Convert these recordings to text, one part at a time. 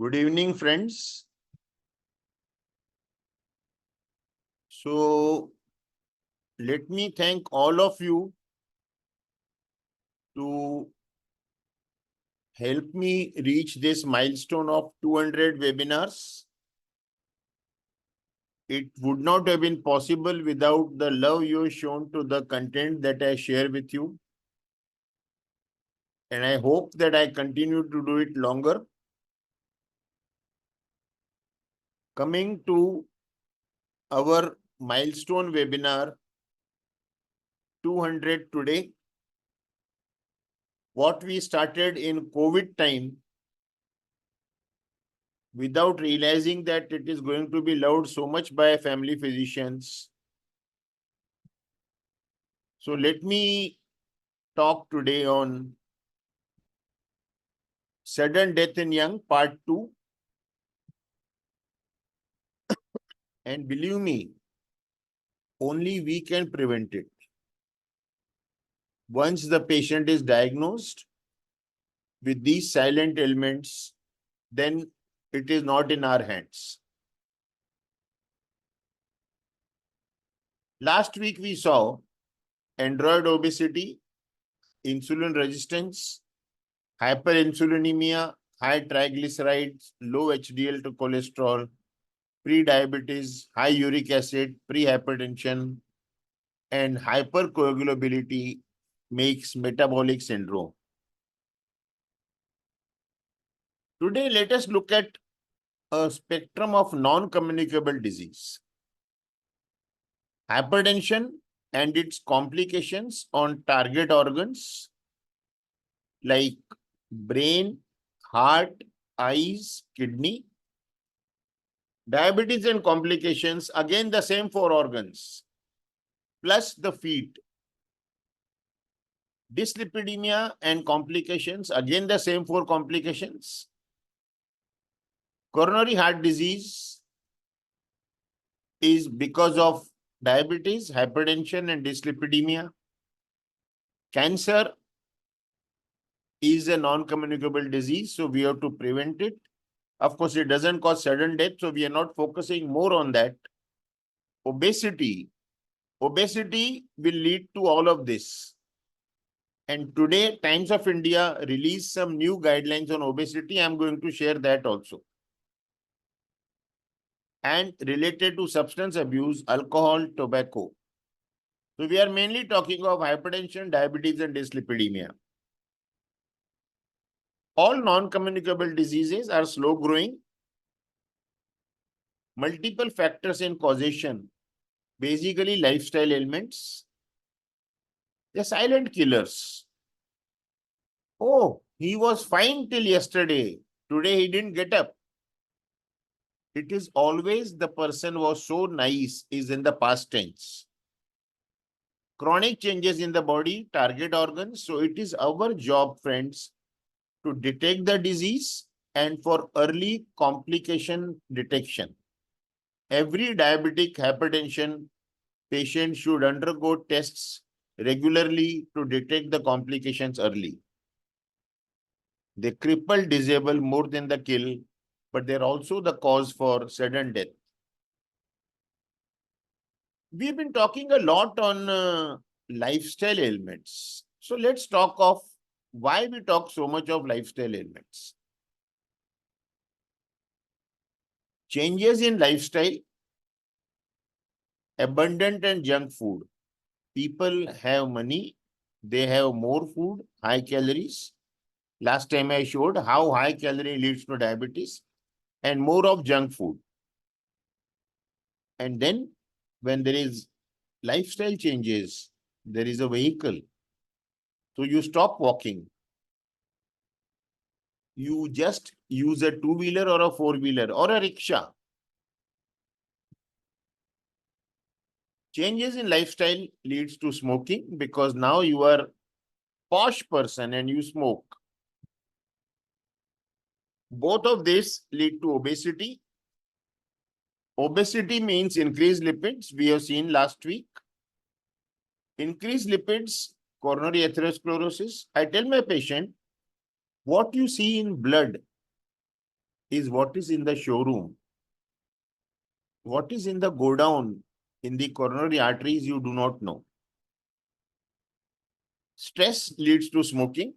Good evening, friends. So, let me thank all of you to help me reach this milestone of 200 webinars. It would not have been possible without the love you have shown to the content that I share with you. And I hope that I continue to do it longer. Coming to our milestone webinar 200 today. What we started in COVID time, without realizing that it is going to be loved so much by family physicians. So let me talk today on sudden death in young, part 2. And believe me, only we can prevent it. Once the patient is diagnosed with these silent ailments, then it is not in our hands. Last week we saw android obesity, insulin resistance, hyperinsulinemia, high triglycerides, low HDL to cholesterol, pre-diabetes, high uric acid, pre-hypertension, and hypercoagulability makes metabolic syndrome. Today, let us look at a spectrum of non-communicable disease. Hypertension and its complications on target organs like brain, heart, eyes, kidney. Diabetes and complications, again the same 4 organs, plus the feet. Dyslipidemia and complications, again the same 4 complications. Coronary heart disease is because of diabetes, hypertension, and dyslipidemia. Cancer is a non-communicable disease, so we have to prevent it. Of course, it doesn't cause sudden death, so we are not focusing more on that. Obesity will lead to all of this. And today, Times of India released some new guidelines on obesity. I'm going to share that also. And related to substance abuse, alcohol, tobacco. So we are mainly talking of hypertension, diabetes, and dyslipidemia. All non-communicable diseases are slow growing. Multiple factors in causation, basically lifestyle ailments. They're silent killers. Oh, he was fine till yesterday. Today he didn't get up. It is always the person was so nice is in the past tense. Chronic changes in the body, target organs. So it is our job, friends, to detect the disease and for early complication detection. Every diabetic hypertension patient should undergo tests regularly to detect the complications early. They cripple, disable more than the kill, but they're also the cause for sudden death. We've been talking a lot on lifestyle ailments. So let's talk of why we talk so much of lifestyle ailments. Changes in lifestyle, abundant and junk food. People have money, they have more food, high calories. Last time I showed how high calorie leads to diabetes and more of junk food. And then when there is lifestyle changes, there is a vehicle. So you stop walking. You just use a 2-wheeler or a 4-wheeler or a rickshaw. Changes in lifestyle leads to smoking because now you are posh person and you smoke. Both of these lead to obesity. Obesity means increased lipids. We have seen last week. Increased lipids, coronary atherosclerosis. I tell my patient, what you see in blood is what is in the showroom. What is in the godown in the coronary arteries, you do not know. Stress leads to smoking.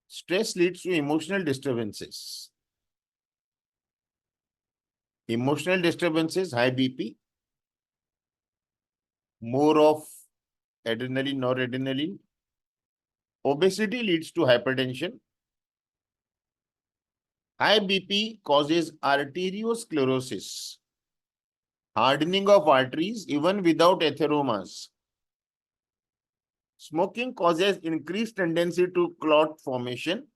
Stress leads to emotional disturbances. Emotional disturbances, high BP, more of adrenaline, noradrenaline. Obesity leads to hypertension. High BP causes arteriosclerosis, hardening of arteries even without atheromas. Smoking causes increased tendency to clot formation.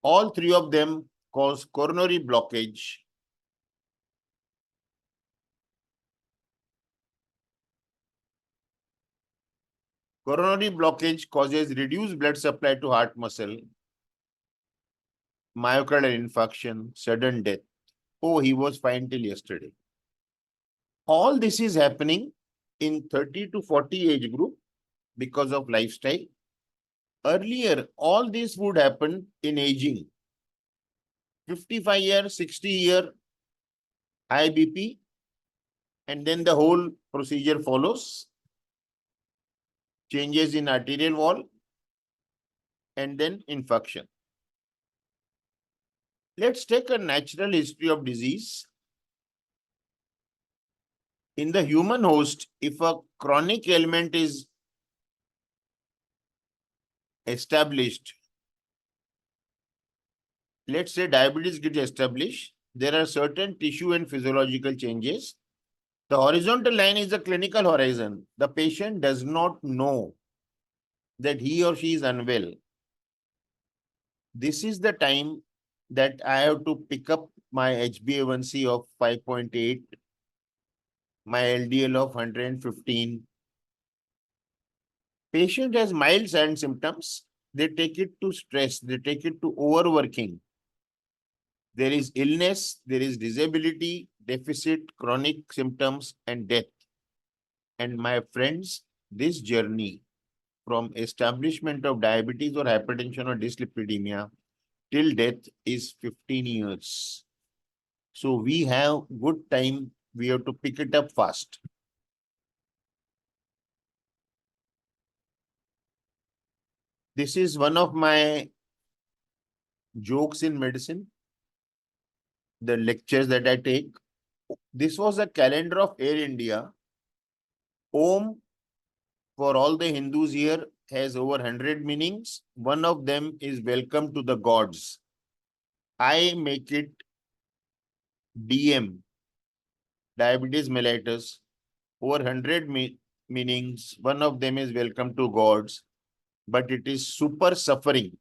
All three of them cause coronary blockage. Coronary blockage causes reduced blood supply to heart muscle, myocardial infarction, sudden death. Oh, he was fine till yesterday. All this is happening in 30 to 40 age group because of lifestyle. Earlier, all this would happen in aging. 55 year, 60 year, high BP, and then the whole procedure follows. Changes in arterial wall, and then infarction. Let's take a natural history of disease. In the human host, if a chronic ailment is established, let's say diabetes gets established, there are certain tissue and physiological changes. The horizontal line is the clinical horizon. The patient does not know that he or she is unwell. This is the time that I have to pick up my HbA1c of 5.8, my LDL of 115. Patient has mild sign symptoms. They take it to stress. They take it to overworking. There is illness, there is disability, deficit, chronic symptoms, and death. And my friends, this journey from establishment of diabetes or hypertension or dyslipidemia till death is 15 years. So we have good time. We have to pick it up fast. This is one of my jokes in medicine, the lectures that I take. This was a calendar of Air India. Om, for all the Hindus here, has over 100 meanings. One of them is welcome to the gods. I make it DM, diabetes mellitus, over 100 meanings. One of them is welcome to gods, but it is super suffering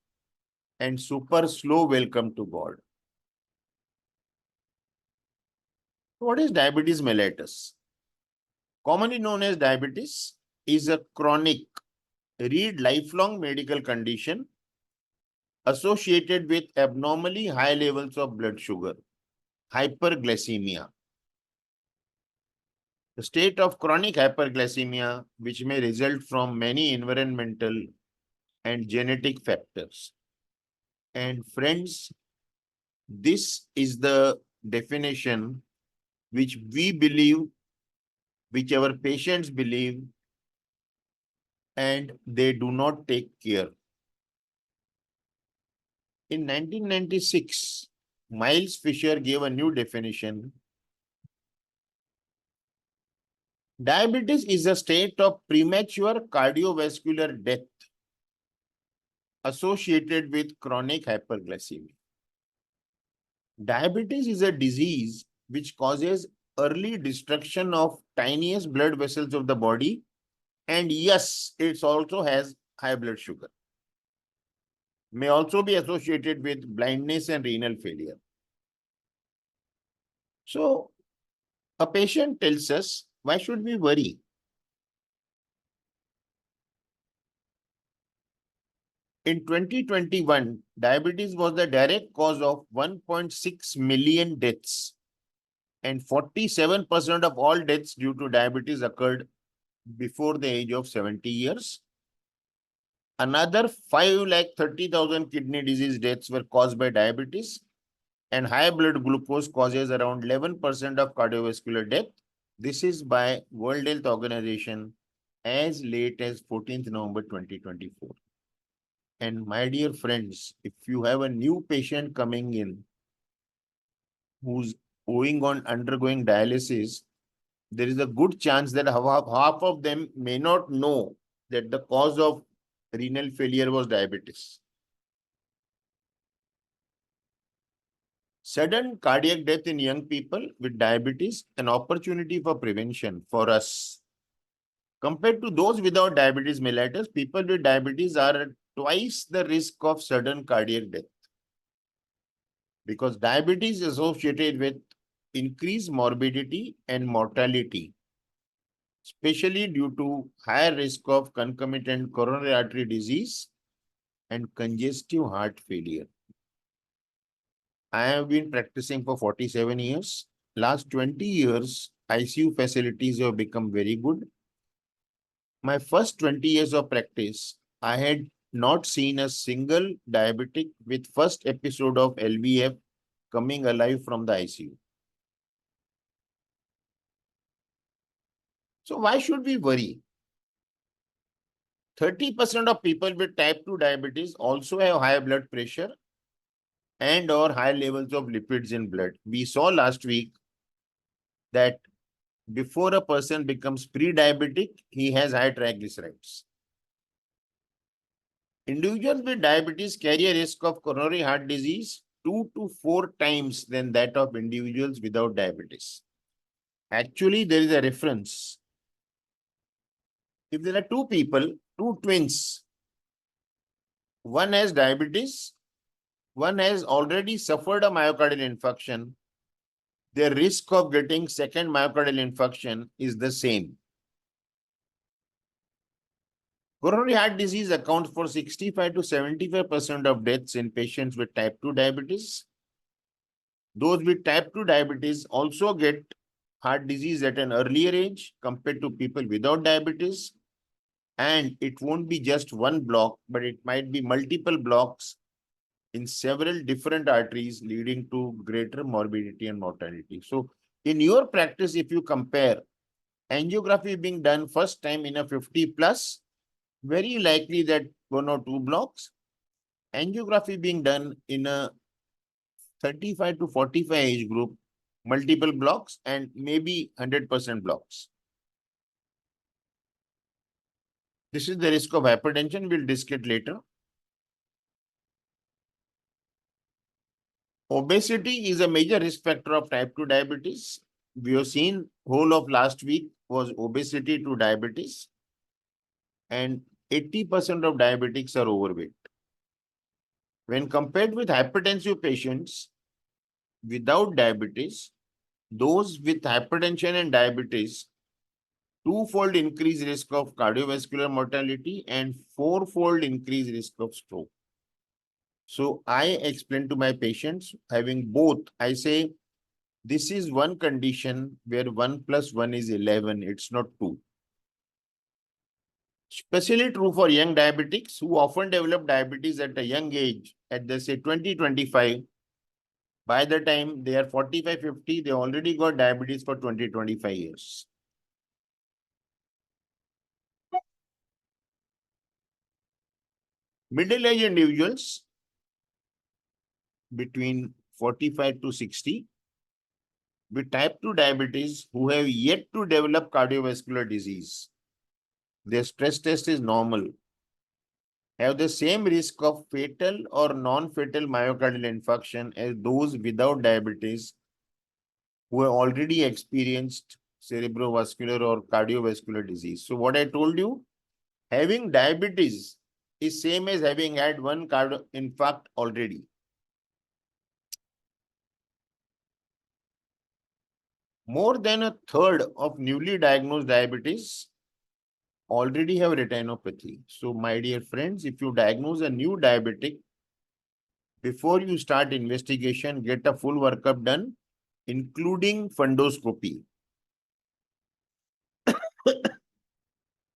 and super slow welcome to God. What is diabetes mellitus? Commonly known as diabetes, is a chronic, read lifelong medical condition associated with abnormally high levels of blood sugar, hyperglycemia. The state of chronic hyperglycemia, which may result from many environmental and genetic factors. And friends, this is the definition which we believe, which our patients believe, and they do not take care. In 1996, Miles Fisher gave a new definition. Diabetes is a state of premature cardiovascular death associated with chronic hyperglycemia. Diabetes is a disease which causes early destruction of tiniest blood vessels of the body. And yes, it also has high blood sugar. May also be associated with blindness and renal failure. So a patient tells us, why should we worry? In 2021, diabetes was the direct cause of 1.6 million deaths, and 47% of all deaths due to diabetes occurred before the age of 70 years. Another 5,30,000 kidney disease deaths were caused by diabetes, and high blood glucose causes around 11% of cardiovascular death. This is by World Health Organization as late as 14th November 2024. And my dear friends, if you have a new patient coming in who's undergoing dialysis, there is a good chance that half of them may not know that the cause of renal failure was diabetes. Sudden cardiac death in young people with diabetes, an opportunity for prevention for us. Compared to those without diabetes mellitus, people with diabetes are at twice the risk of sudden cardiac death, because diabetes is associated with increased morbidity and mortality, especially due to higher risk of concomitant coronary artery disease and congestive heart failure. I have been practicing for 47 years. Last 20 years, ICU facilities have become very good. My first 20 years of practice, I had not seen a single diabetic with first episode of LVF coming alive from the ICU. So why should we worry? 30% of people with type 2 diabetes also have high blood pressure and or high levels of lipids in blood. We saw last week that before a person becomes pre-diabetic, he has high triglycerides. Individuals with diabetes carry a risk of coronary heart disease 2 to 4 times than that of individuals without diabetes. Actually, there is a reference. If there are two people, two twins, one has diabetes, one has already suffered a myocardial infarction, their risk of getting second myocardial infarction is the same. Coronary heart disease accounts for 65 to 75% of deaths in patients with type 2 diabetes. Those with type 2 diabetes also get heart disease at an earlier age compared to people without diabetes. And it won't be just one block, but it might be multiple blocks in several different arteries, leading to greater morbidity and mortality. So in your practice, if you compare angiography being done first time in a 50 plus, very likely that 1 or 2 blocks, angiography being done in a 35 to 45 age group, multiple blocks, and maybe 100% blocks. This is the risk of hypertension. We'll discuss later. Obesity is a major risk factor of type 2 diabetes. We have seen whole of last week was obesity to diabetes, and 80% of diabetics are overweight. When compared with hypertensive patients without diabetes, those with hypertension and diabetes, twofold increased risk of cardiovascular mortality and fourfold increased risk of stroke. So I explain to my patients having both. I say, this is one condition where 1 plus 1 is 11. It's not 2. Especially true for young diabetics who often develop diabetes at a young age, at the say 20-25. By the time they are 45-50, they already got diabetes for 20-25 years. Middle-aged individuals between 45 to 60 with type 2 diabetes who have yet to develop cardiovascular disease, their stress test is normal, have the same risk of fatal or non-fatal myocardial infarction as those without diabetes who have already experienced cerebrovascular or cardiovascular disease. So what I told you, having diabetes is same as having had one cardiac infarct already. More than a third of newly diagnosed diabetes already have retinopathy. So my dear friends, if you diagnose a new diabetic, before you start investigation, get a full workup done, including fundoscopy.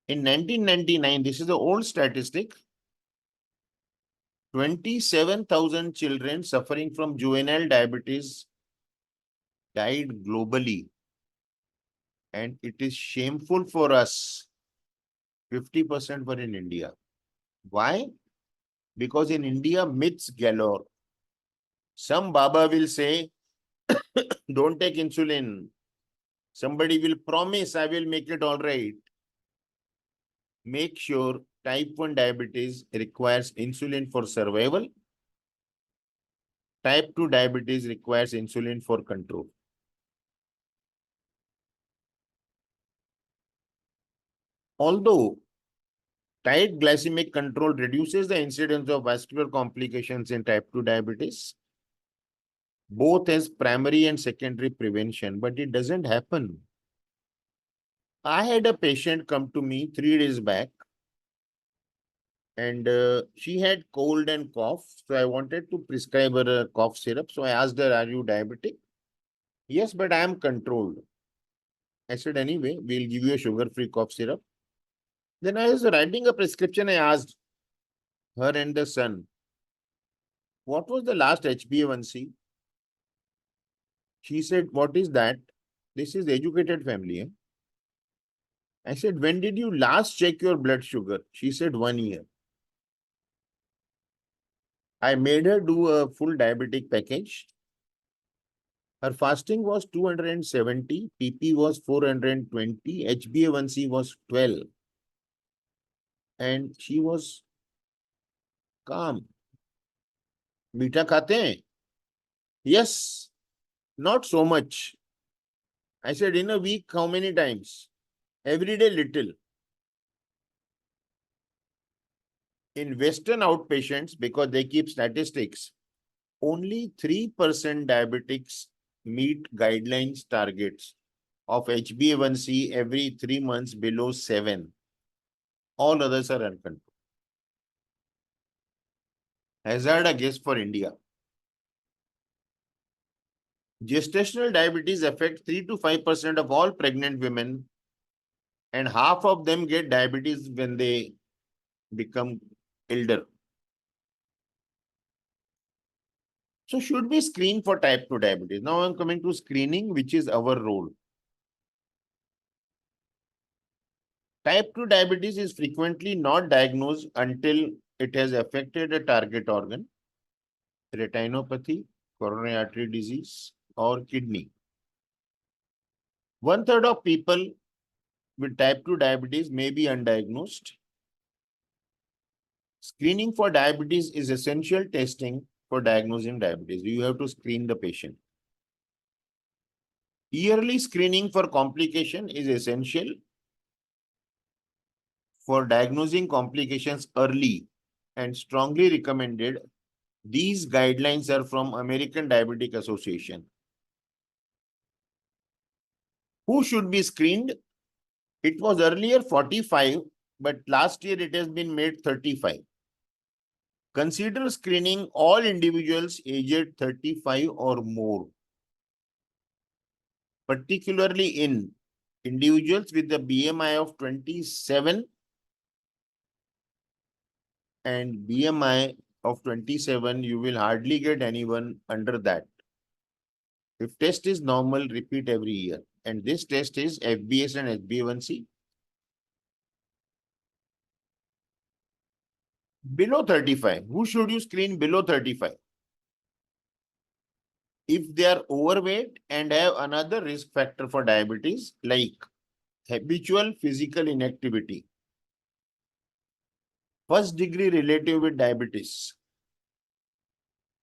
In 1999, this is the old statistic, 27,000 children suffering from juvenile diabetes died globally. And it is shameful for us. 50% were in India. Why? Because in India, myths galore. Some Baba will say, don't take insulin. Somebody will promise, I will make it all right. Make sure type 1 diabetes requires insulin for survival. Type 2 diabetes requires insulin for control. Although tight glycemic control reduces the incidence of vascular complications in type 2 diabetes, both as primary and secondary prevention, but it doesn't happen. I had a patient come to me 3 days back, and she had cold and cough. So I wanted to prescribe her a cough syrup. So I asked her, are you diabetic? Yes, but I am controlled. I said, anyway, we'll give you a sugar-free cough syrup. Then I was writing a prescription. I asked her and the son, what was the last HbA1c? She said, what is that? This is educated family. Eh? I said, when did you last check your blood sugar? She said, 1 year. I made her do a full diabetic package. Her fasting was 270, PP was 420, HbA1c was 12. And she was calm. Meetha khate hain? Yes, not so much. I said, in a week, how many times? Every day, little. In Western outpatients, because they keep statistics, only 3% diabetics meet guidelines targets of HbA1c every 3 months below 7. All others are uncontrolled. Hazard a guess for India. Gestational diabetes affects 3 to 5% of all pregnant women, and half of them get diabetes when they become elder. So should we screen for type 2 diabetes? Now I'm coming to screening, which is our role. Type 2 diabetes is frequently not diagnosed until it has affected a target organ, retinopathy, coronary artery disease, or kidney. 1/3 of people with type 2 diabetes may be undiagnosed. Screening for diabetes is essential testing for diagnosing diabetes. You have to screen the patient. Yearly screening for complication is essential for diagnosing complications early and strongly recommended. These guidelines are from American Diabetic Association. Who should be screened? It was earlier 45, but last year it has been made 35. Consider screening all individuals aged 35 or more, particularly in individuals with a BMI of 27 and BMI of 27, you will hardly get anyone under that. If test is normal, repeat every year. And this test is FBS and HbA1c. Below 35. Who should you screen below 35? If they are overweight and have another risk factor for diabetes, like habitual physical inactivity, first degree relative with diabetes.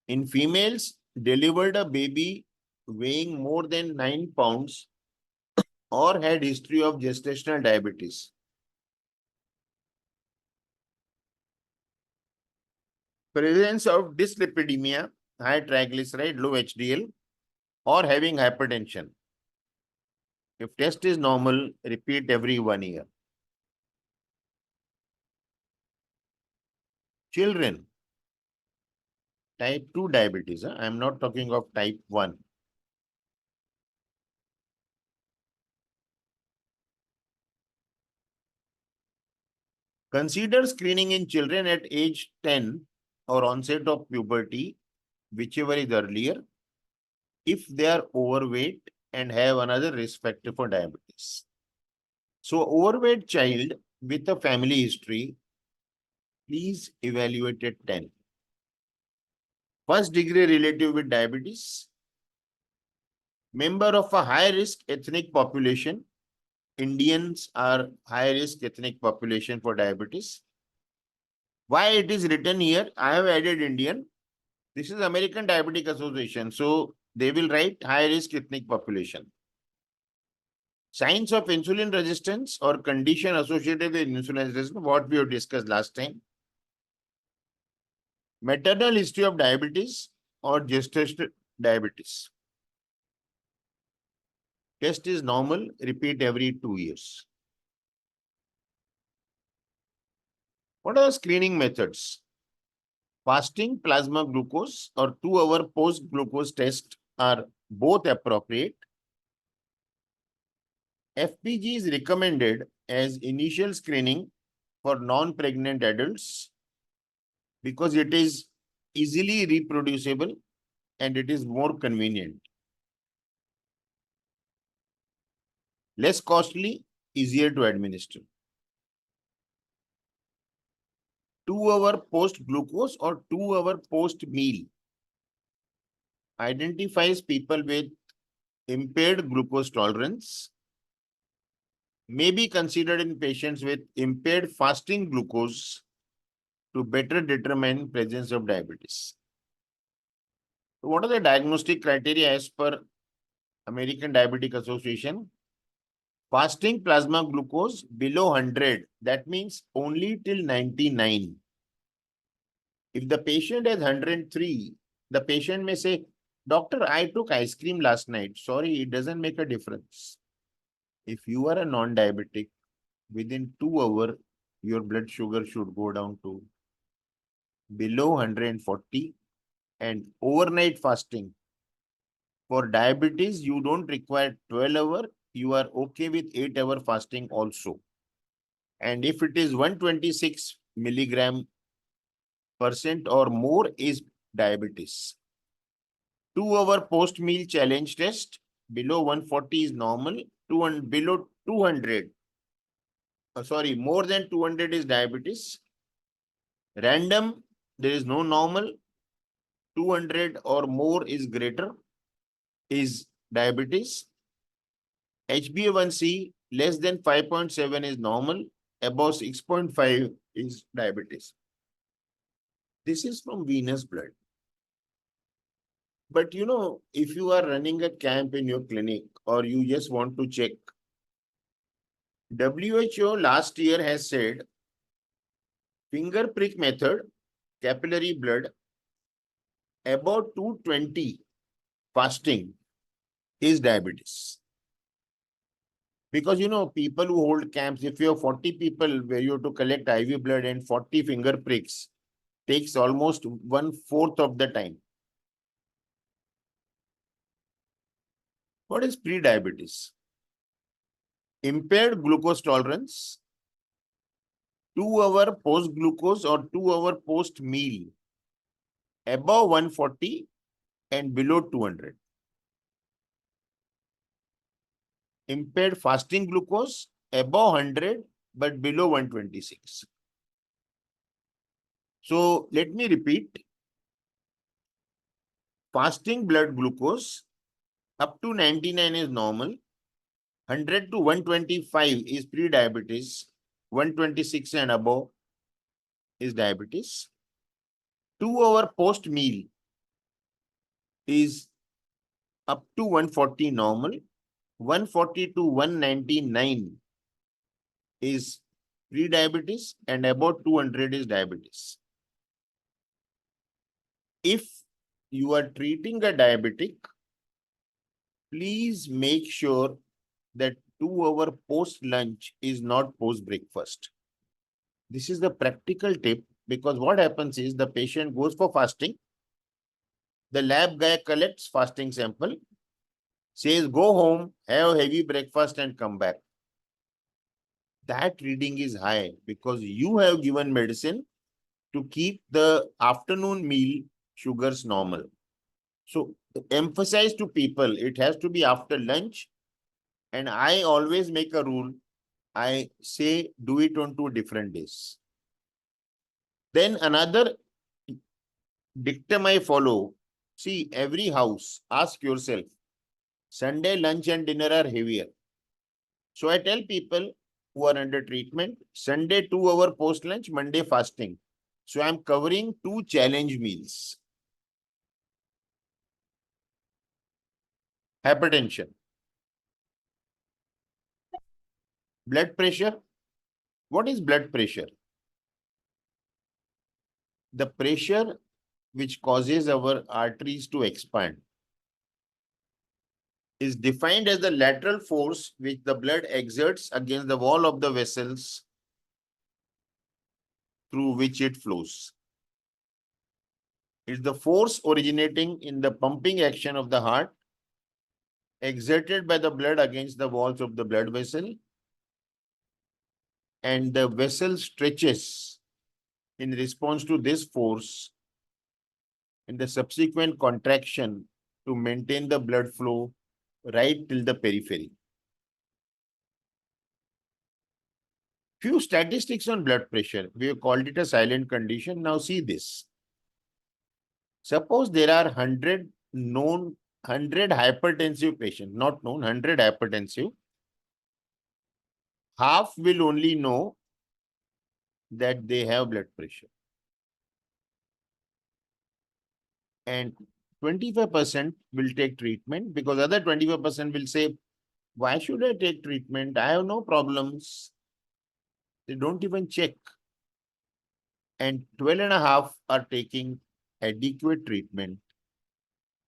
In females, delivered a baby weighing more than 9 pounds or had history of gestational diabetes. Presence of dyslipidemia, high triglyceride, low HDL, or having hypertension. If test is normal, repeat every 1 year. Children, type 2 diabetes. I am not talking of type 1. Consider screening in children at age 10 or onset of puberty, whichever is earlier, if they are overweight and have another risk factor for diabetes. So overweight child with a family history, please evaluate at 10. First degree relative with diabetes, member of a high risk ethnic population. Indians are high risk ethnic population for diabetes. Why it is written here? I have added Indian. This is American Diabetic Association. So they will write high risk ethnic population. Signs of insulin resistance or condition associated with insulin resistance, what we have discussed last time. Maternal history of diabetes or gestational diabetes. Test is normal, repeat every 2 years. What are the screening methods? Fasting plasma glucose or 2-hour post-glucose test are both appropriate. FPG is recommended as initial screening for non-pregnant adults because it is easily reproducible and it is more convenient. Less costly, easier to administer. 2-hour post-glucose or 2-hour post-meal identifies people with impaired glucose tolerance, may be considered in patients with impaired fasting glucose to better determine presence of diabetes. So what are the diagnostic criteria as per American Diabetic Association? Fasting plasma glucose below 100, that means only till 99. If the patient has 103, the patient may say, Doctor, I took ice cream last night. Sorry, it doesn't make a difference. If you are a non-diabetic, within 2 hours, your blood sugar should go down to below 140, and overnight fasting. For diabetes, you don't require 12 hours. You are okay with 8-hour fasting also. And if it is 126 milligram percent or more is diabetes. 2-hour post-meal challenge test. Below 140 is normal. Below 200. More than 200 is diabetes. Random, there is no normal. 200 or more is greater, is diabetes. HbA1c less than 5.7 is normal. Above 6.5 is diabetes. This is from venous blood. But you know, if you are running a camp in your clinic or you just want to check, WHO last year has said finger prick method, capillary blood, about 220 fasting is diabetes. Because you know, people who hold camps, if you have 40 people where you have to collect IV blood and 40 finger pricks, takes almost 1/4 of the time. What is pre-diabetes? Impaired glucose tolerance, 2-hour post-glucose or 2-hour post-meal, above 140 and below 200. Impaired fasting glucose, above 100 but below 126. So let me repeat. Fasting blood glucose up to 99 is normal. 100 to 125 is pre-diabetes. 126 and above is diabetes. 2-hour post-meal is up to 140 normal. 140 to 199 is pre-diabetes and about 200 is diabetes. If you are treating a diabetic, please make sure that 2-hour post-lunch is not post-breakfast. This is the practical tip because what happens is the patient goes for fasting. The lab guy collects fasting sample, says go home, have heavy breakfast and come back. That reading is high because you have given medicine to keep the afternoon meal sugars normal. So emphasize to people, it has to be after lunch. And I always make a rule. I say do it on 2 different days. Then another dictum I follow. See, every house, ask yourself, Sunday lunch and dinner are heavier. So I tell people who are under treatment, Sunday 2 hour post lunch, Monday fasting. So I'm covering 2 challenge meals. Hypertension, blood pressure. What is blood pressure? The pressure which causes our arteries to expand is defined as the lateral force which the blood exerts against the wall of the vessels through which it flows. It's the force originating in the pumping action of the heart exerted by the blood against the walls of the blood vessel, and the vessel stretches in response to this force and the subsequent contraction to maintain the blood flow right till the periphery. Few statistics on blood pressure. We have called it a silent condition. Now see this. Suppose there are 100 hypertensive patients, not known, 100 hypertensive. Half will only know that they have blood pressure. And 25% will take treatment because other 25% will say, why should I take treatment? I have no problems. They don't even check. And 12.5 are taking adequate treatment.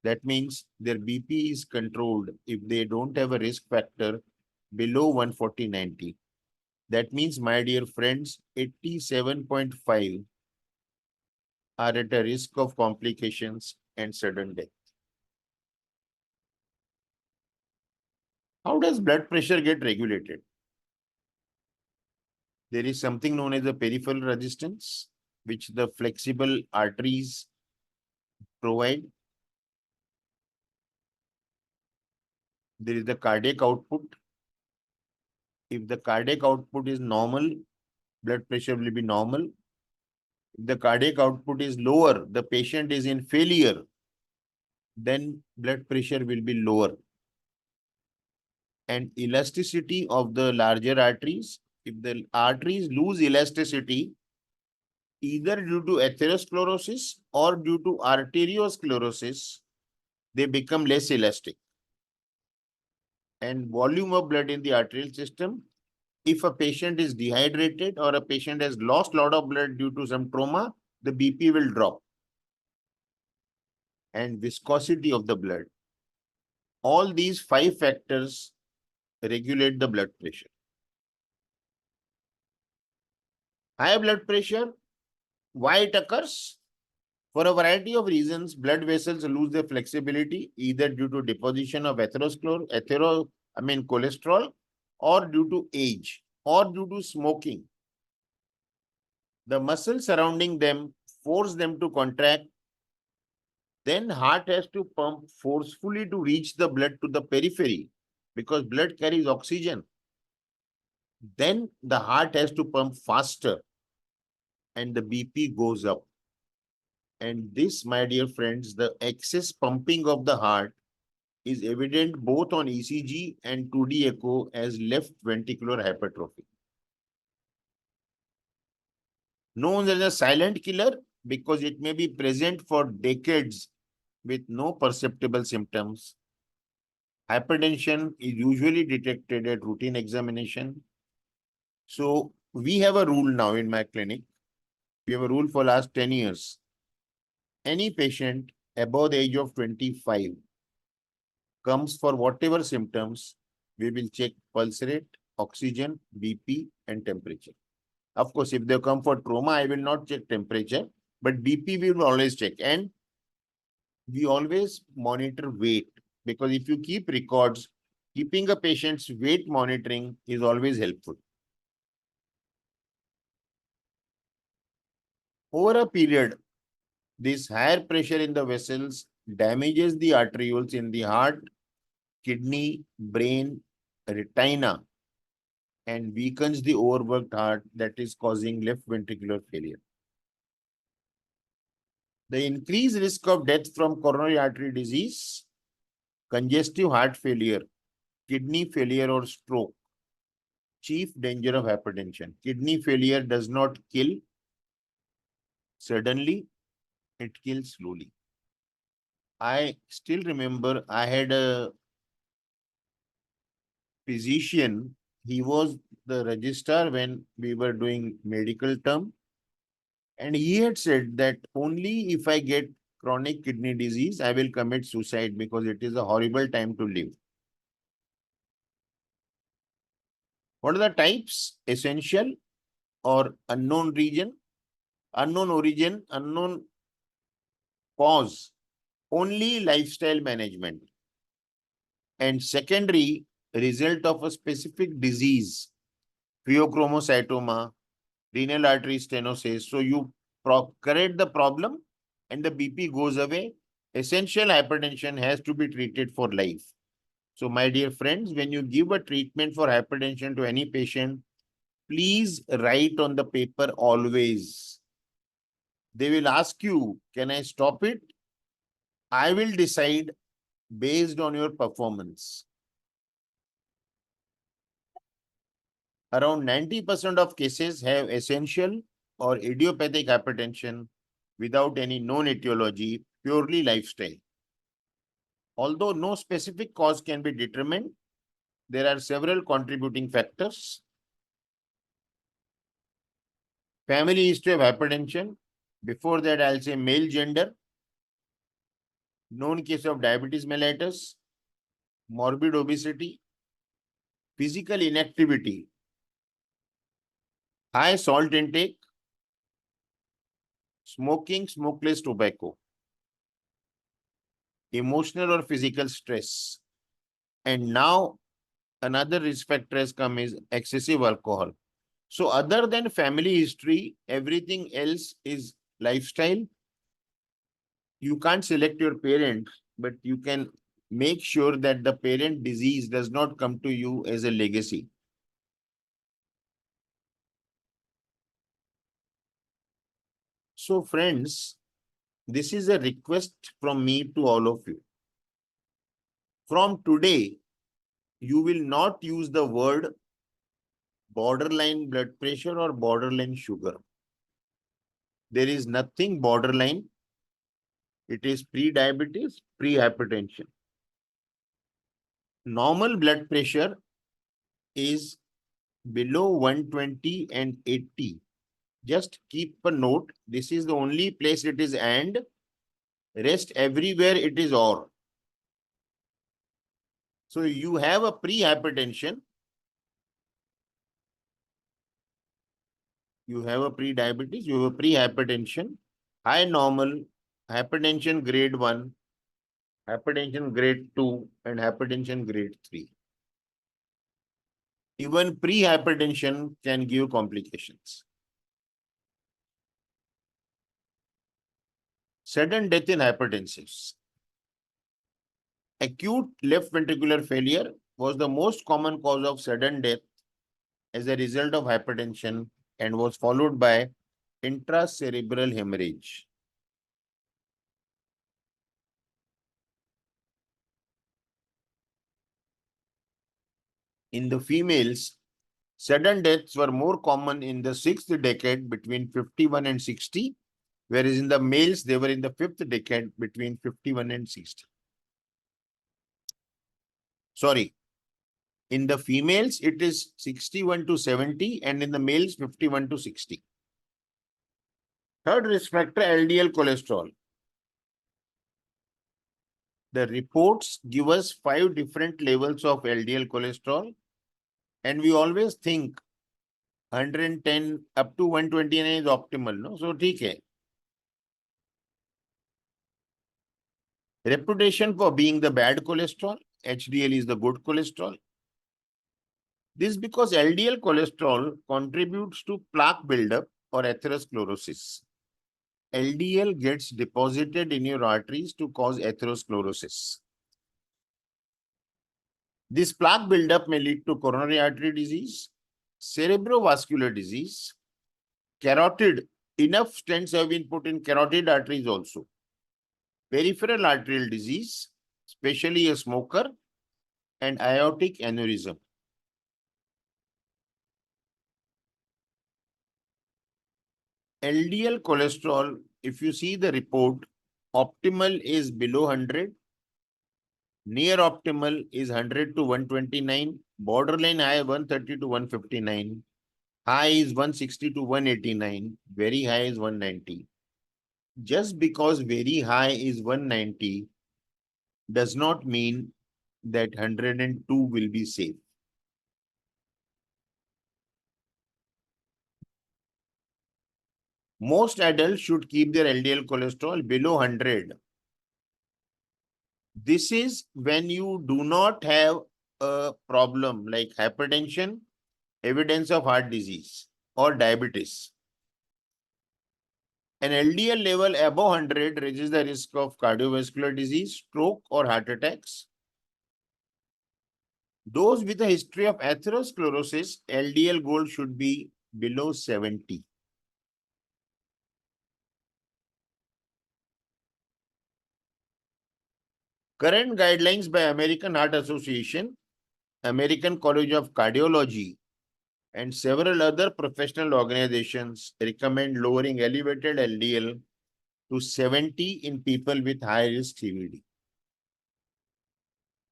That means their BP is controlled if they don't have a risk factor below 140/90. That means, my dear friends, 87.5 are at a risk of complications and sudden death. How does blood pressure get regulated? There is something known as the peripheral resistance, which the flexible arteries provide. There is the cardiac output. If the cardiac output is normal, blood pressure will be normal. If the cardiac output is lower, the patient is in failure, then blood pressure will be lower. And elasticity of the larger arteries, if the arteries lose elasticity, either due to atherosclerosis or due to arteriosclerosis, they become less elastic. And volume of blood in the arterial system, if a patient is dehydrated or a patient has lost a lot of blood due to some trauma, the BP will drop. And viscosity of the blood. All these 5 factors regulate the blood pressure. High blood pressure, why it occurs? For a variety of reasons, blood vessels lose their flexibility either due to deposition of cholesterol, or due to age, or due to smoking. The muscles surrounding them force them to contract. Then heart has to pump forcefully to reach the blood to the periphery because blood carries oxygen. Then the heart has to pump faster and the BP goes up. And this, my dear friends, the excess pumping of the heart is evident both on ECG and 2D echo as left ventricular hypertrophy. Known as a silent killer because it may be present for decades with no perceptible symptoms. Hypertension is usually detected at routine examination. So we have a rule now in my clinic. We have a rule for last 10 years. Any patient above the age of 25 comes for whatever symptoms, we will check pulse rate, oxygen, BP, and temperature. Of course, if they come for trauma, I will not check temperature, but BP we will always check. And we always monitor weight because if you keep records, keeping a patient's weight monitoring is always helpful. Over a period, this higher pressure in the vessels damages the arterioles in the heart, kidney, brain, retina, and weakens the overworked heart, that is causing left ventricular failure. The increased risk of death from coronary artery disease, congestive heart failure, kidney failure or stroke. Chief danger of hypertension. Kidney failure does not kill suddenly, it kills slowly. I still remember I had a physician. He was the registrar when we were doing medical term. And he had said that only if I get chronic kidney disease, I will commit suicide because it is a horrible time to live. What are the types? Essential or unknown region, unknown origin, unknown cause, only lifestyle management. And secondary, result of a specific disease, pheochromocytoma, renal artery stenosis. So you correct the problem and the BP goes away. Essential hypertension has to be treated for life. So my dear friends, when you give a treatment for hypertension to any patient, please write on the paper always. They will ask you, can I stop it? I will decide based on your performance. Around 90% of cases have essential or idiopathic hypertension without any known etiology, purely lifestyle. Although no specific cause can be determined, there are several contributing factors. Family history of hypertension. Before that, I'll say male gender, known case of diabetes mellitus, morbid obesity, physical inactivity, high salt intake, smoking, smokeless tobacco, emotional or physical stress. And now another risk factor has come is excessive alcohol. So other than family history, everything else is lifestyle. You can't select your parent, but you can make sure that the parent disease does not come to you as a legacy. So friends, this is a request from me to all of you. From today, you will not use the word borderline blood pressure or borderline sugar. There is nothing borderline. It is pre-diabetes, pre-hypertension. Normal blood pressure is below 120 and 80. Just keep a note. This is the only place it is and, rest everywhere it is or. So you have a pre-hypertension. You have a pre-diabetes, you have a pre-hypertension, high normal, hypertension grade 1, hypertension grade 2, and hypertension grade 3. Even pre-hypertension can give complications. Sudden death in hypertensives. Acute left ventricular failure was the most common cause of sudden death as a result of hypertension and was followed by intracerebral hemorrhage. In the females, sudden deaths were more common in the sixth decade between 51 and 60, whereas in the males, they were in the fifth decade between 51 and 60. Sorry, in the females, it is 61 to 70, and in the males, 51 to 60. Third risk factor, LDL cholesterol. The reports give us 5 different levels of LDL cholesterol, and we always think 110 up to 129 is optimal, no? So, okay. Reputation for being the bad cholesterol, HDL is the good cholesterol. This is because LDL cholesterol contributes to plaque buildup or atherosclerosis. LDL gets deposited in your arteries to cause atherosclerosis. This plaque buildup may lead to coronary artery disease, cerebrovascular disease, carotid. Enough stents have been put in carotid arteries also. Peripheral arterial disease, especially a smoker, and aortic aneurysm. LDL cholesterol, if you see the report, optimal is below 100, near optimal is 100 to 129, borderline high 130 to 159, high is 160 to 189, very high is 190. Just because very high is 190 does not mean that 102 will be safe. Most adults should keep their LDL cholesterol below 100. This is when you do not have a problem like hypertension, evidence of heart disease, or diabetes. An LDL level above 100 raises the risk of cardiovascular disease, stroke, or heart attacks. Those with a history of atherosclerosis, LDL goal should be below 70. Current guidelines by American Heart Association, American College of Cardiology, and several other professional organizations recommend lowering elevated LDL to 70 in people with high risk CVD.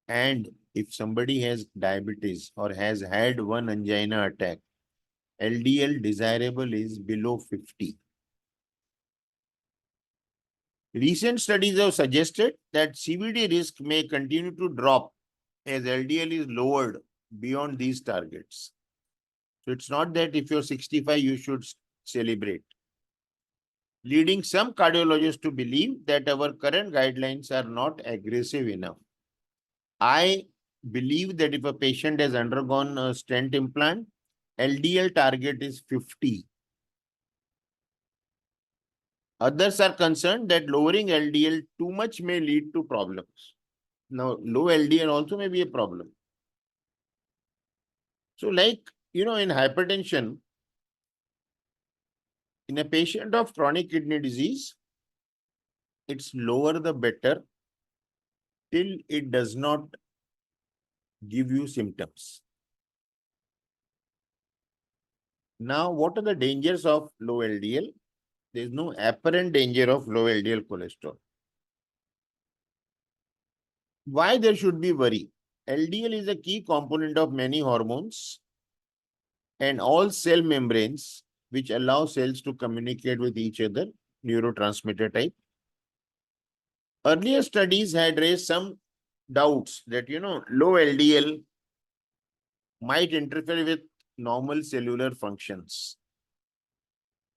And if somebody has diabetes or has had one angina attack, LDL desirable is below 50. Recent studies have suggested that CVD risk may continue to drop as LDL is lowered beyond these targets. So it's not that if you're 65, you should celebrate. Leading some cardiologists to believe that our current guidelines are not aggressive enough. I believe that if a patient has undergone a stent implant, LDL target is 50. Others are concerned that lowering LDL too much may lead to problems. Now, low LDL also may be a problem. So like, in hypertension, in a patient of chronic kidney disease, it's lower the better till it does not give you symptoms. Now, what are the dangers of low LDL? There is no apparent danger of low LDL cholesterol. Why there should be worry? LDL is a key component of many hormones and all cell membranes which allow cells to communicate with each other, neurotransmitter type. Earlier studies had raised some doubts that, low LDL might interfere with normal cellular functions,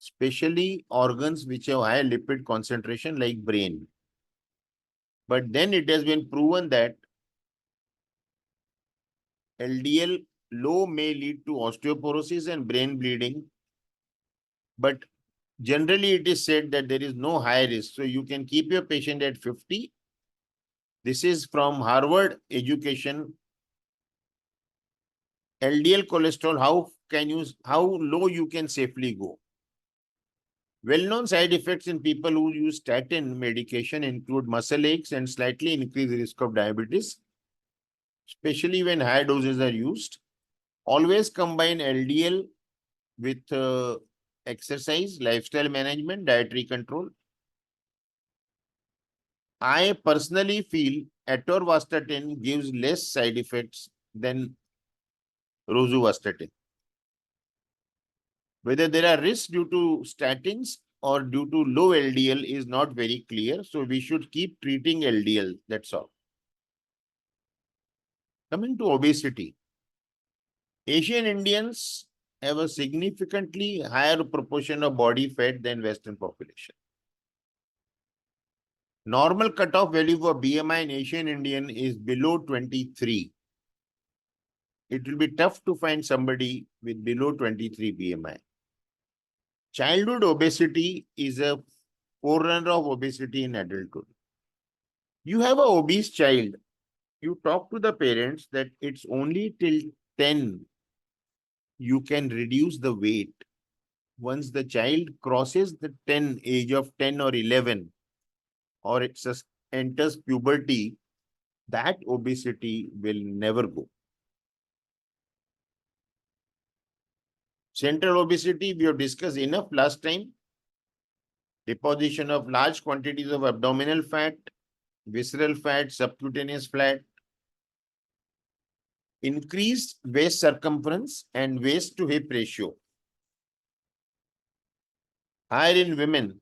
especially organs which have high lipid concentration like brain. But then it has been proven that LDL low may lead to osteoporosis and brain bleeding. But generally it is said that there is no high risk. So you can keep your patient at 50. This is from Harvard Education. LDL cholesterol, how low you can safely go. Well-known side effects in people who use statin medication include muscle aches and slightly increased risk of diabetes, especially when high doses are used. Always combine LDL with exercise, lifestyle management, dietary control. I personally feel atorvastatin gives less side effects than rosuvastatin. Whether there are risks due to statins or due to low LDL is not very clear. So we should keep treating LDL. That's all. Coming to obesity. Asian Indians have a significantly higher proportion of body fat than Western population. Normal cutoff value for BMI in Asian Indian is below 23. It will be tough to find somebody with below 23 BMI. Childhood obesity is a forerunner of obesity in adulthood. You have a obese child. You talk to the parents that it's only till 10 you can reduce the weight. Once the child crosses the age of 10 or 11, or it just enters puberty, that obesity will never go. Central obesity, we have discussed enough last time. Deposition of large quantities of abdominal fat, visceral fat, subcutaneous fat, increased waist circumference and waist to hip ratio. Higher in women.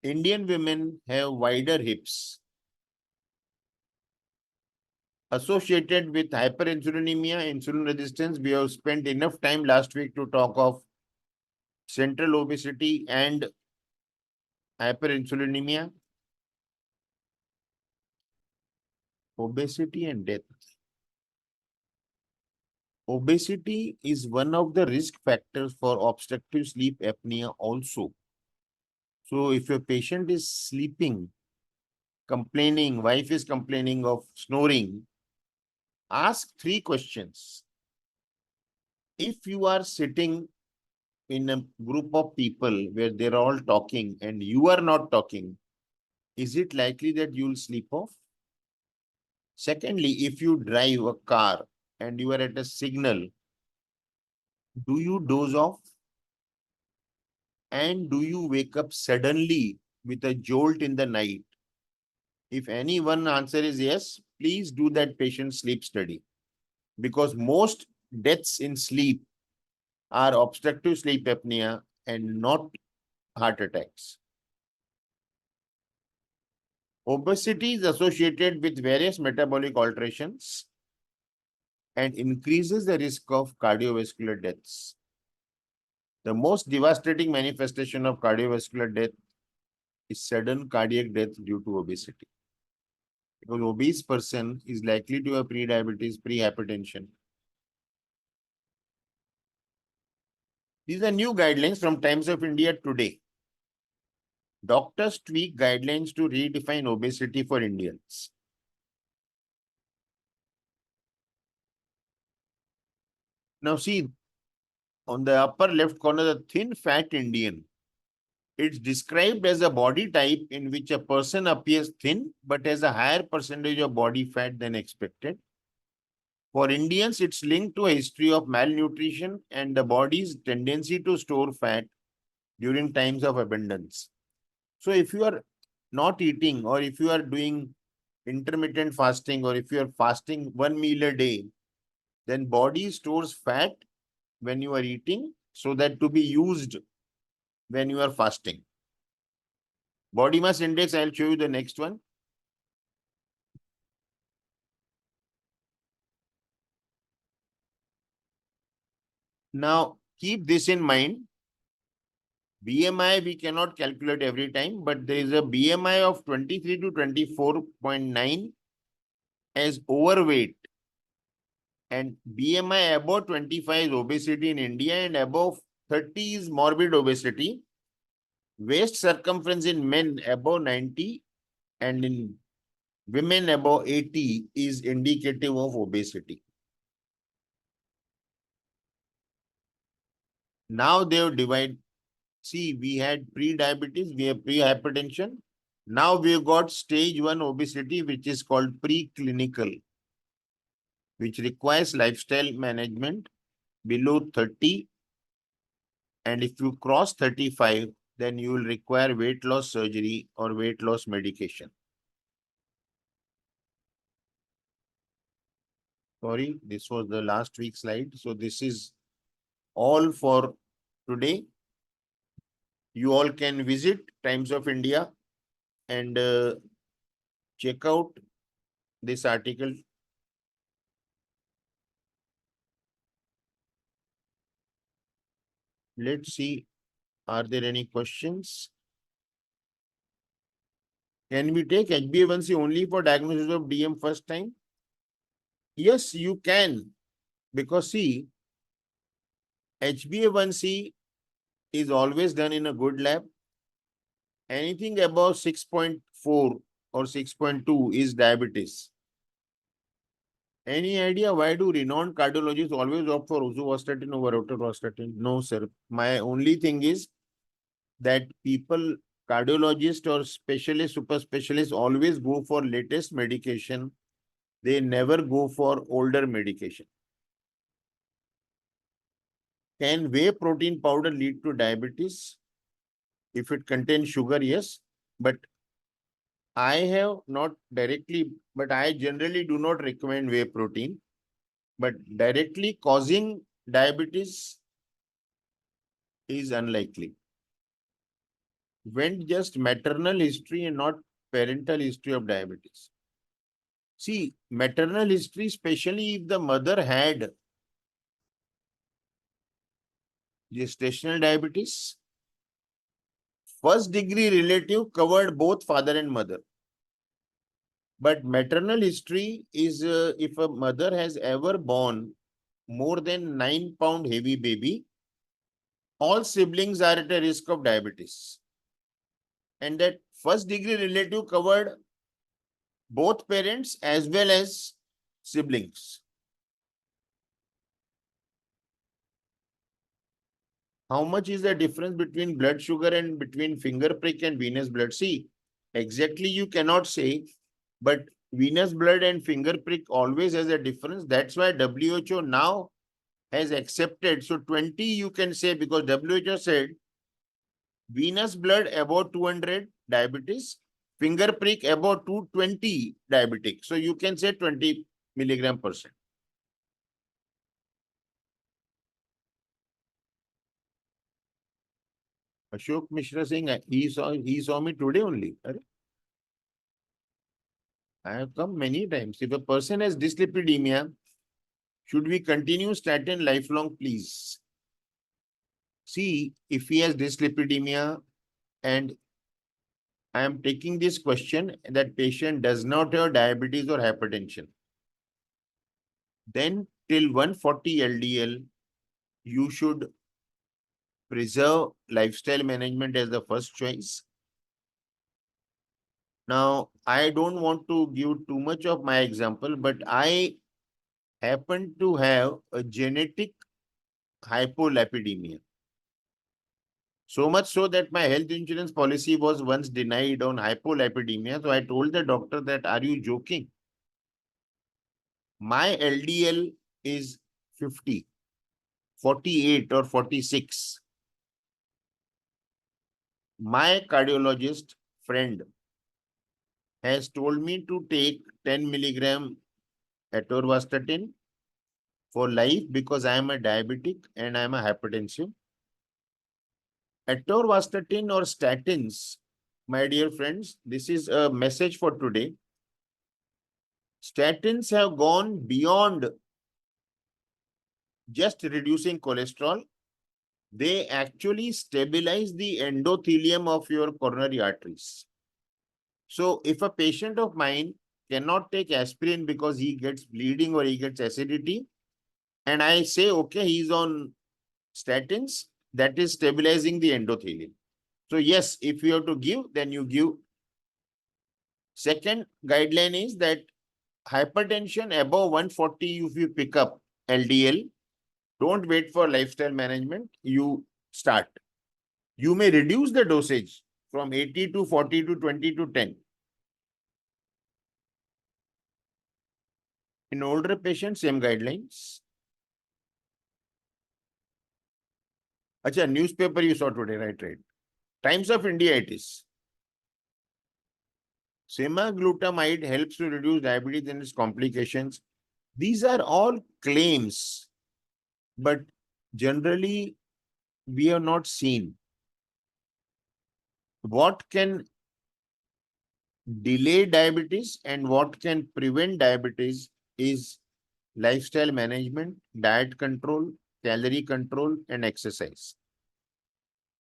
Indian women have wider hips. Associated with hyperinsulinemia, insulin resistance, we have spent enough time last week to talk of central obesity and hyperinsulinemia. Obesity and death. Obesity is one of the risk factors for obstructive sleep apnea also. So if your patient is sleeping, complaining, wife is complaining of snoring, ask 3 questions. If you are sitting in a group of people where they're all talking and you are not talking, is it likely that you'll sleep off? Secondly, if you drive a car and you are at a signal, do you doze off? And do you wake up suddenly with a jolt in the night? If any one answer is yes, please do that patient sleep study. Because most deaths in sleep are obstructive sleep apnea and not heart attacks. Obesity is associated with various metabolic alterations and increases the risk of cardiovascular deaths. The most devastating manifestation of cardiovascular death is sudden cardiac death due to obesity. Because obese person is likely to have pre-diabetes, pre-hypertension. These are new guidelines from Times of India today. Doctors tweak guidelines to redefine obesity for Indians. Now see, on the upper left corner, the thin fat Indian. It's described as a body type in which a person appears thin but has a higher percentage of body fat than expected. For Indians, it's linked to a history of malnutrition and the body's tendency to store fat during times of abundance. So if you are not eating, or if you are doing intermittent fasting, or if you are fasting 1 meal a day, then body stores fat when you are eating so that to be used when you are fasting. Body mass index, I'll show you the next one. Now, keep this in mind. BMI we cannot calculate every time, but there is a BMI of 23 to 24.9 as overweight, and BMI above 25 is obesity in India, and above 30 is morbid obesity. Waist circumference in men above 90 and in women above 80 is indicative of obesity. Now they have divided. See, we had pre-diabetes, we have pre-hypertension. Now we've got stage 1 obesity, which is called preclinical, which requires lifestyle management below 30. And if you cross 35, then you will require weight loss surgery or weight loss medication. Sorry, this was the last week's slide. So this is all for today. You all can visit Times of India and check out this article. Let's see, are there any questions? Can we take HbA1c only for diagnosis of DM first time? Yes, you can. Because see, HbA1c is always done in a good lab. anything above 6.4 or 6.2 is diabetes. Any idea why do renowned cardiologists always opt for rosuvastatin over atorvastatin? No, sir. My only thing is that people, cardiologists or specialists, super specialists always go for latest medication. They never go for older medication. Can whey protein powder lead to diabetes? If it contains sugar, yes. But I have not directly, but I generally do not recommend whey protein. But directly causing diabetes is unlikely. When just maternal history and not parental history of diabetes. See, maternal history, especially if the mother had gestational diabetes, first degree relative covered both father and mother. But maternal history is if a mother has ever born more than 9-pound heavy baby, all siblings are at a risk of diabetes. And that first degree relative covered both parents as well as siblings. How much is the difference between blood sugar and between finger prick and venous blood? See, exactly you cannot say, but venous blood and finger prick always has a difference. That's why WHO now has accepted. So 20 you can say because WHO said venous blood about 200 diabetes, finger prick about 220 diabetic. So you can say 20 milligram percent. Ashok Mishra saying he saw me today only. I have come many times. If a person has dyslipidemia, should we continue statin lifelong, please? See, if he has dyslipidemia and I am taking this question that patient does not have diabetes or hypertension, then till 140 LDL, you should preserve lifestyle management as the first choice. Now, I don't want to give too much of my example, but I happen to have a genetic hypolipidemia. So much so that my health insurance policy was once denied on hypolipidemia. So I told the doctor that, are you joking? My LDL is 50, 48 or 46. My cardiologist friend has told me to take 10 milligram atorvastatin for life because I am a diabetic and I am a hypertensive. Atorvastatin or statins, my dear friends, this is a message for today. Statins have gone beyond just reducing cholesterol. They actually stabilize the endothelium of your coronary arteries. So if a patient of mine cannot take aspirin because he gets bleeding or he gets acidity, and I say, okay, he's on statins, that is stabilizing the endothelium. So yes, if you have to give, then you give. Second guideline is that hypertension above 140, if you pick up LDL, don't wait for lifestyle management. You start. You may reduce the dosage from 80 to 40 to 20 to 10. In older patients, same guidelines. Acha, newspaper you saw today, right? Times of India it is. Semaglutide helps to reduce diabetes and its complications. These are all claims, but generally we have not seen what can delay diabetes and what can prevent diabetes is lifestyle management, diet control, calorie control, and exercise.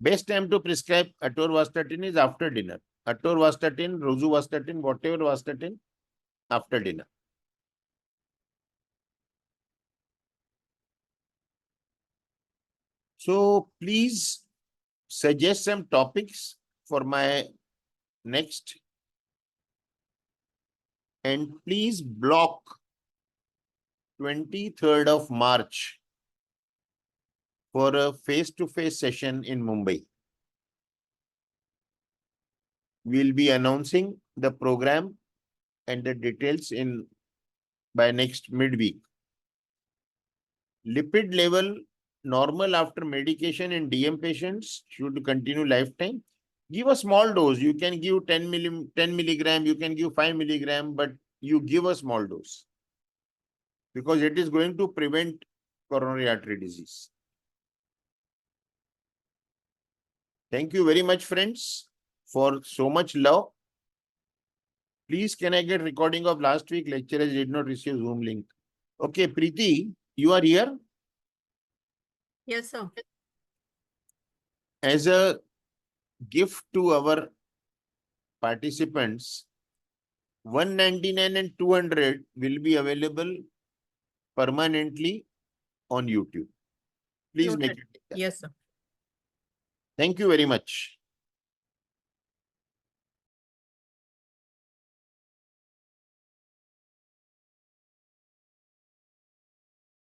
Best time to prescribe atorvastatin is after dinner. Atorvastatin, rosuvastatin, whatever vastatin, after dinner. So please suggest some topics for my Next. And please block 23rd of March for a face-to-face session in Mumbai. We'll be announcing the program and the details by next midweek. Lipid level normal after medication in DM patients should continue lifetime. Give a small dose. You can give 10 milligram, you can give 5 milligram, but you give a small dose because it is going to prevent coronary artery disease. Thank you very much, friends, for so much love. Please, can I get recording of last week lecture as I did not receive Zoom link? Okay, Preeti, you are here? Yes, sir. As a gift to our participants, 199 and 200 will be available permanently on YouTube. Please make Noted. it. Yes, sir. Thank you very much.